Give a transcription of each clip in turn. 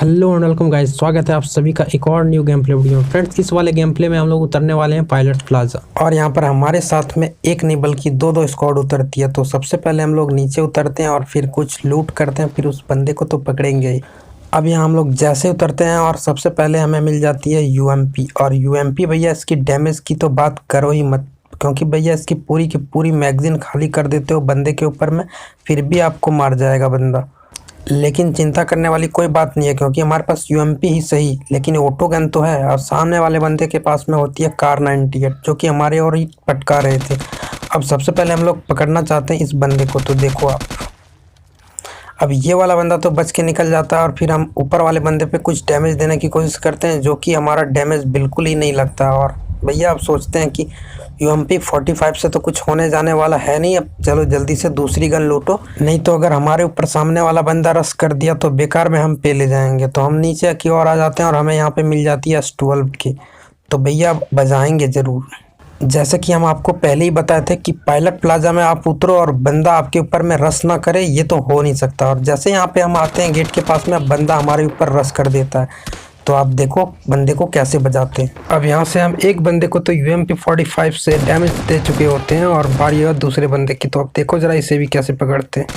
Hello and welcome guys, स्वागत है आप सभी का एक और new game play video. Friends, इस वाले गेम प्ले में हम लोग उतरने वाले हैं पायलट प्लाजा और यहाँ पर हमारे साथ में एक नहीं बल्कि दो स्क्वाड उतरती है। तो सबसे पहले हम लोग नीचे उतरते हैं और फिर कुछ लूट करते हैं, फिर उस बंदे को तो पकड़ेंगे ही। अब यहाँ हम लोग जैसे उतरते हैं और सबसे पहले हमें मिल जाती है यूएमपी। और यूएमपी भैया इसकी डैमेज की तो बात करो ही मत, क्योंकि भैया इसकी पूरी की पूरी मैगजीन खाली कर देते हो बंदे के ऊपर में, फिर भी आपको मार जाएगा बंदा। लेकिन चिंता करने वाली कोई बात नहीं है, क्योंकि हमारे पास यूएमपी ही सही लेकिन ऑटो गन तो है, और सामने वाले बंदे के पास में होती है कार 98 जो कि हमारे और ही पटका रहे थे। अब सबसे पहले हम लोग पकड़ना चाहते हैं इस बंदे को। तो देखो आप, अब ये वाला बंदा तो बच के निकल जाता है और फिर हम ऊपर वाले बंदे पे कुछ डैमेज देने की कोशिश करते हैं, जो कि हमारा डैमेज बिल्कुल ही नहीं लगता। और भैया आप सोचते हैं कि यूएमपी 45 से तो कुछ होने जाने वाला है नहीं, अब चलो जल्दी से दूसरी गन लूटो, नहीं तो अगर हमारे ऊपर सामने वाला बंदा रश कर दिया तो बेकार में हम पे ले जाएंगे। तो हम नीचे की ओर आ जाते हैं और हमें यहाँ पे मिल जाती है S12 की। तो भैया बजाएंगे ज़रूर। जैसे कि हम आपको पहले ही बताए थे कि पायलट प्लाजा में आप उतरो और बंदा आपके ऊपर में रश ना करे, ये तो हो नहीं सकता। और जैसे यहाँ पे हम आते हैं गेट के पास में, अब बंदा हमारे ऊपर रश कर देता है। तो आप देखो बंदे को कैसे बजाते हैं। अब यहाँ से हम एक बंदे को तो यूएमपी 45 से डैमेज दे चुके होते हैं और बारी है दूसरे बंदे की। तो अब देखो जरा इसे भी कैसे पकड़ते हैं।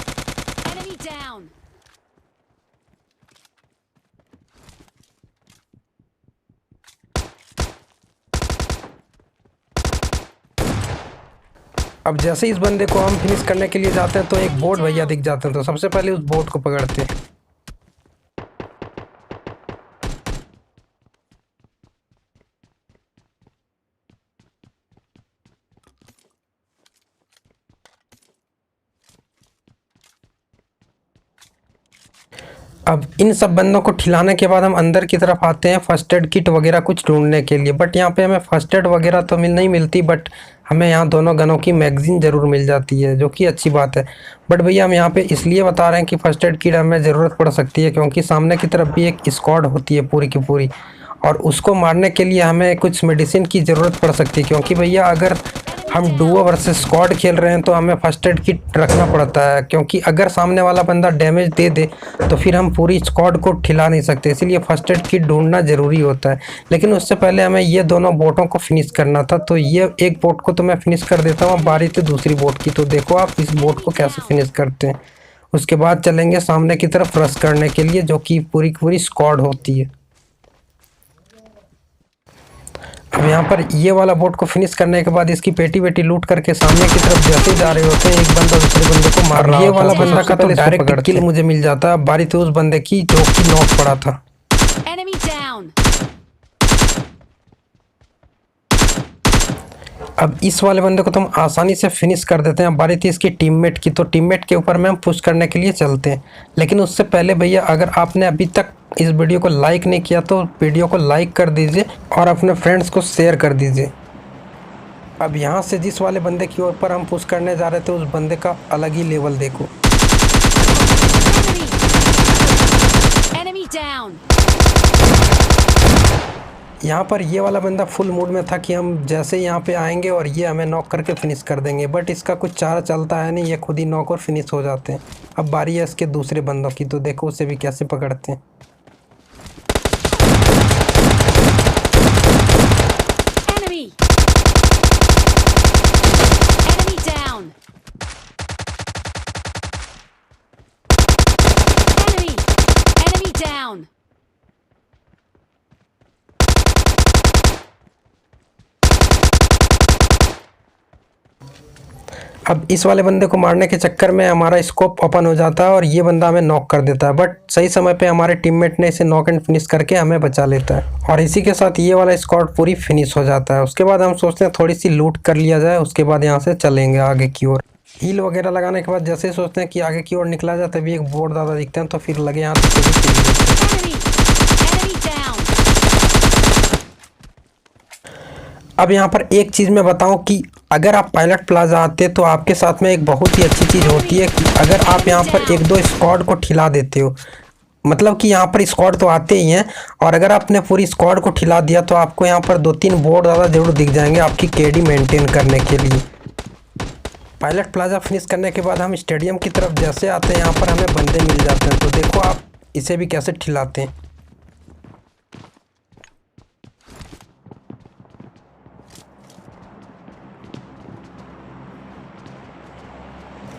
अब जैसे इस बंदे को हम फिनिश करने के लिए जाते हैं तो एक बोट भैया दिख जाते हैं। तो सबसे पहले उस बोट को पकड़ते हैं। अब इन सब बंदों को खिलाने के बाद हम अंदर की तरफ आते हैं फर्स्ट एड किट वगैरह कुछ ढूंढने के लिए। बट यहाँ पे हमें फर्स्ट एड वगैरह तो नहीं मिलती, बट हमें यहाँ दोनों गनों की मैगजीन ज़रूर मिल जाती है, जो कि अच्छी बात है। बट भैया हम यहाँ पे इसलिए बता रहे हैं कि फर्स्ट एड किट हमें ज़रूरत पड़ सकती है, क्योंकि सामने की तरफ भी एक स्क्वाड होती है पूरी की पूरी, और उसको मारने के लिए हमें कुछ मेडिसिन की ज़रूरत पड़ सकती है। क्योंकि भैया अगर हम डुओ वर्सेस स्क्वाड खेल रहे हैं तो हमें फर्स्ट एड किट रखना पड़ता है, क्योंकि अगर सामने वाला बंदा डैमेज दे दे तो फिर हम पूरी स्क्वाड को खिला नहीं सकते, इसीलिए फर्स्ट एड किट ढूंढना ज़रूरी होता है। लेकिन उससे पहले हमें ये दोनों बोटों को फिनिश करना था। तो ये एक बोट को तो मैं फिनिश कर देता हूँ, बारी थी दूसरी बोट की। तो देखो आप इस बोट को कैसे फिनिश करते हैं। उसके बाद चलेंगे सामने की तरफ रश करने के लिए, जो कि पूरी की पूरी स्क्वाड होती है। अब यहाँ पर ये वाला बोट को फिनिश करने के बाद इसकी पेटी वेटी लूट करके सामने की तरफ जैसे जा रहे होते हैं, एक बंदा दूसरे बंदे को मार रहा है। ये वाला बंदा का तो डायरेक्ट किल मुझे मिल जाता है। बारी थी उस बंदे की जो कि नॉक पड़ा था। अब इस वाले बंदे को तो हम आसानी से फिनिश कर देते हैं। बारी थी इसकी टीममेट की, तो टीममेट के ऊपर में हम पुश करने के लिए चलते हैं। लेकिन उससे पहले भैया अगर आपने अभी तक इस वीडियो को लाइक नहीं किया तो वीडियो को लाइक कर दीजिए और अपने फ्रेंड्स को शेयर कर दीजिए। अब यहाँ से जिस वाले बंदे की ऊपर हम पुश करने जा रहे थे, उस बंदे का अलग ही लेवल देखो। यहाँ पर ये वाला बंदा फुल मूड में था कि हम जैसे यहाँ पे आएंगे और ये हमें नॉक करके फिनिश कर देंगे, बट इसका कुछ चारा चलता है नहीं, ये खुद ही नॉक और फिनिश हो जाते हैं। अब बारी है इसके दूसरे बंदों की, तो देखो उसे भी कैसे पकड़ते हैं। अब इस वाले बंदे को मारने के चक्कर में हमारा स्कोप ओपन हो जाता है और ये बंदा हमें नॉक कर देता है, बट सही समय पे हमारे टीममेट ने इसे नॉक एंड फिनिश करके हमें बचा लेता है। और इसी के साथ ये वाला स्क्वाड पूरी फिनिश हो जाता है। उसके बाद हम सोचते हैं थोड़ी सी लूट कर लिया जाए, उसके बाद यहाँ से चलेंगे आगे की ओर। हील वगैरह लगाने के बाद जैसे सोचते हैं कि आगे की ओर निकला जाए, तभी एक बोर्ड ज़्यादा दिखते हैं, तो फिर लगे यहाँ अब यहाँ पर एक चीज़ मैं बताऊं कि अगर आप पायलट प्लाजा आते तो आपके साथ में एक बहुत ही अच्छी चीज़ होती है कि अगर आप यहाँ पर एक दो स्क्वाड को ठिला देते हो, मतलब कि यहाँ पर स्क्वाड तो आते ही हैं, और अगर आपने पूरी स्क्वाड को ठिला दिया तो आपको यहाँ पर 2-3 बोर्ड ज़्यादा ज़रूर दिख जाएंगे आपकी केडी मेंटेन करने के लिए। पायलट प्लाजा फिनिश करने के बाद हम स्टेडियम की तरफ जैसे आते हैं, यहाँ पर हमें बंदे मिल जाते हैं। तो देखो आप इसे भी कैसे ठिलाते हैं।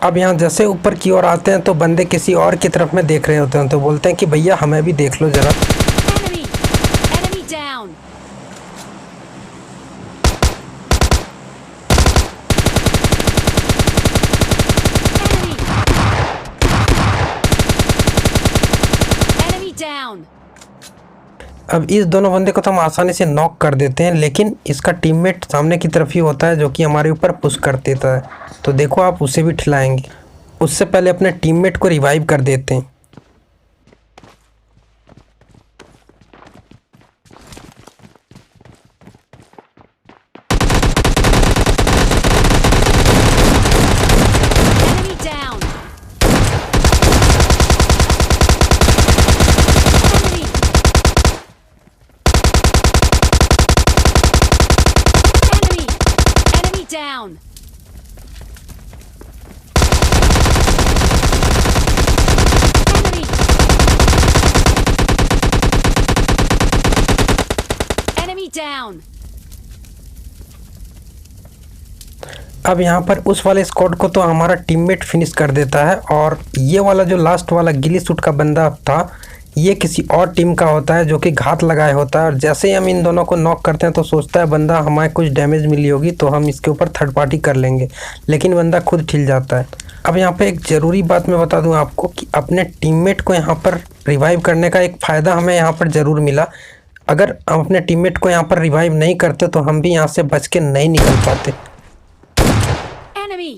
अब यहाँ जैसे ऊपर की ओर आते हैं तो बंदे किसी और की तरफ में देख रहे होते हैं, तो बोलते हैं कि भैया हमें भी देख लो जरा। Enemy down. Enemy down. अब इस दोनों बंदे को तो हम आसानी से नॉक कर देते हैं, लेकिन इसका टीममेट सामने की तरफ ही होता है जो कि हमारे ऊपर पुश कर देता है। तो देखो आप उसे भी ठिलाएंगे, उससे पहले अपने टीममेट को रिवाइव कर देते हैं। Enemy down. Enemy down. Enemy down. अब यहाँ पर उस वाले स्क्वाड को तो हमारा टीममेट फिनिश कर देता है, और ये वाला जो लास्ट वाला गिली सूट का बंदा था, ये किसी और टीम का होता है जो कि घात लगाए होता है। और जैसे ही हम इन दोनों को नॉक करते हैं तो सोचता है बंदा हमारे कुछ डैमेज मिली होगी तो हम इसके ऊपर थर्ड पार्टी कर लेंगे, लेकिन बंदा खुद ठिल जाता है। अब यहाँ पे एक ज़रूरी बात मैं बता दूँ आपको कि अपने टीममेट को यहाँ पर रिवाइव करने का एक फ़ायदा हमें यहाँ पर ज़रूर मिला। अगर हम अपने टीममेट को यहाँ पर रिवाइव नहीं करते तो हम भी यहाँ से बच के नहीं निकल पाते। Enemy.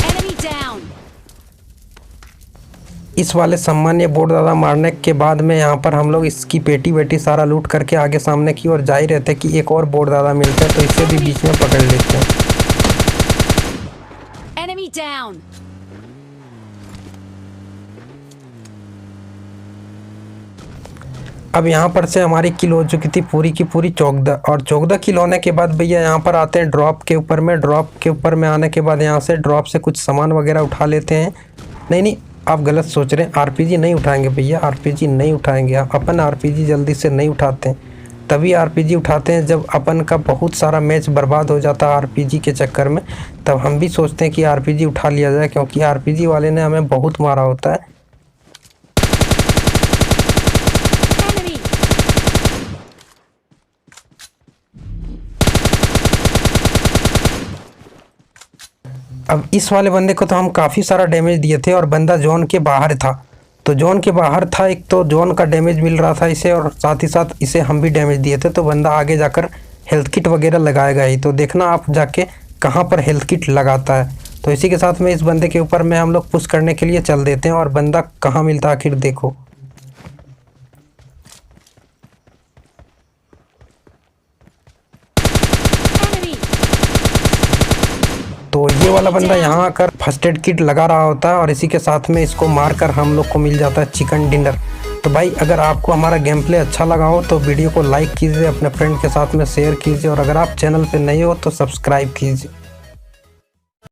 Enemy down. इस वाले सामान्य बोर्ड दादा मारने के बाद में यहाँ पर हम लोग इसकी पेटी वेटी सारा लूट करके आगे सामने की ओर जा ही रहते कि एक और बोर्ड दादा मिलता है तो इसे भी बीच में पकड़ लेते हैं। Enemy down. अब यहाँ पर से हमारी किल हो चुकी थी पूरी की पूरी 14, और 14 किल होने के बाद भैया यहाँ पर आते हैं ड्रॉप के ऊपर में। ड्रॉप के ऊपर में आने के बाद यहाँ से ड्रॉप से कुछ सामान वगैरह उठा लेते हैं। नहीं, आप गलत सोच रहे हैं, आरपीजी नहीं उठाएंगे भैया, आरपीजी नहीं उठाएंगे। अपन आरपीजी जल्दी से नहीं उठाते हैं, तभी आरपीजी उठाते हैं जब अपन का बहुत सारा मैच बर्बाद हो जाता है आरपीजी के चक्कर में। तब हम भी सोचते हैं कि आरपीजी उठा लिया जाए, क्योंकि आरपीजी वाले ने हमें बहुत मारा होता है। Enemy. अब इस वाले बंदे को तो हम काफ़ी सारा डैमेज दिए थे, और बंदा जोन के बाहर था। तो जोन के बाहर था, एक तो जोन का डैमेज मिल रहा था इसे, और साथ ही साथ इसे हम भी डैमेज दिए थे। तो बंदा आगे जाकर हेल्थ किट वगैरह लगाएगा ही, तो देखना आप जाके कहाँ पर हेल्थ किट लगाता है। तो इसी के साथ में इस बंदे के ऊपर में हम लोग पुश करने के लिए चल देते हैं, और बंदा कहाँ मिलता आखिर देखो। Enemy. तो ये वाला बंदा यहाँ आकर फर्स्ट एड किट लगा रहा होता है, और इसी के साथ में इसको मारकर हम लोग को मिल जाता है चिकन डिनर। तो भाई अगर आपको हमारा गेम प्ले अच्छा लगा हो तो वीडियो को लाइक कीजिए, अपने फ्रेंड के साथ में शेयर कीजिए, और अगर आप चैनल पे नए हो तो सब्सक्राइब कीजिए।